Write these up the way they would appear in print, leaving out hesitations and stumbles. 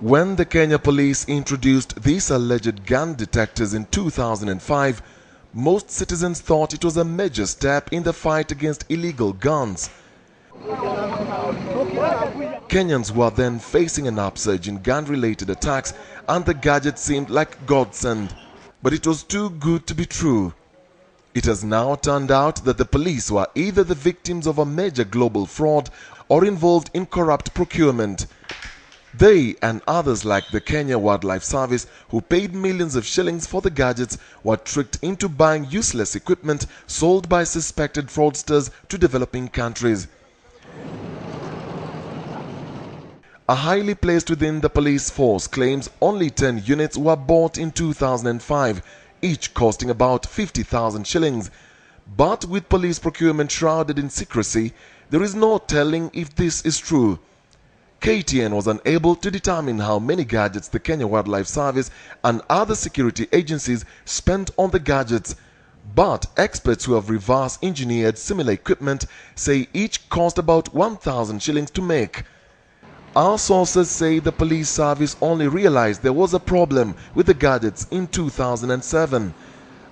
When the Kenya police introduced these alleged gun detectors in 2005, most citizens thought it was a major step in the fight against illegal guns. Kenyans were then facing an upsurge in gun-related attacks, and the gadget seemed like godsend. But it was too good to be true. It has now turned out that the police were either the victims of a major global fraud or involved in corrupt procurement. They and others like the Kenya Wildlife Service, who paid millions of shillings for the gadgets, were tricked into buying useless equipment sold by suspected fraudsters to developing countries. A highly placed within the police force claims only 10 units were bought in 2005, each costing about 50,000 shillings. But with police procurement shrouded in secrecy, there is no telling if this is true. KTN was unable to determine how many gadgets the Kenya Wildlife Service and other security agencies spent on the gadgets, but experts who have reverse engineered similar equipment say each cost about 1,000 shillings to make. Our sources say the police service only realized there was a problem with the gadgets in 2007.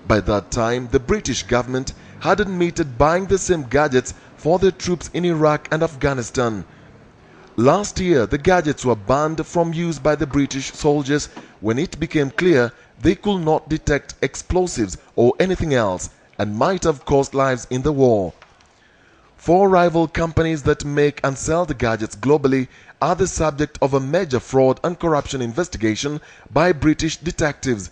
By that time, the British government had admitted buying the same gadgets for their troops in Iraq and Afghanistan. Last year, the gadgets were banned from use by the British soldiers when it became clear they could not detect explosives or anything else and might have cost lives in the war. Four rival companies that make and sell the gadgets globally are the subject of a major fraud and corruption investigation by British detectives.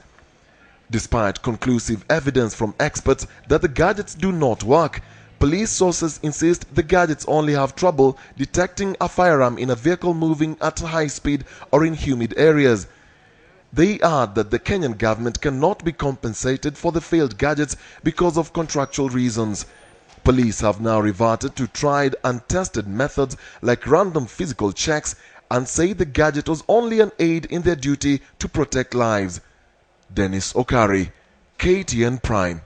Despite conclusive evidence from experts that the gadgets do not work, police sources insist the gadgets only have trouble detecting a firearm in a vehicle moving at high speed or in humid areas. They add that the Kenyan government cannot be compensated for the failed gadgets because of contractual reasons. Police have now reverted to tried and tested methods like random physical checks and say the gadget was only an aid in their duty to protect lives. Dennis Okari, KTN Prime.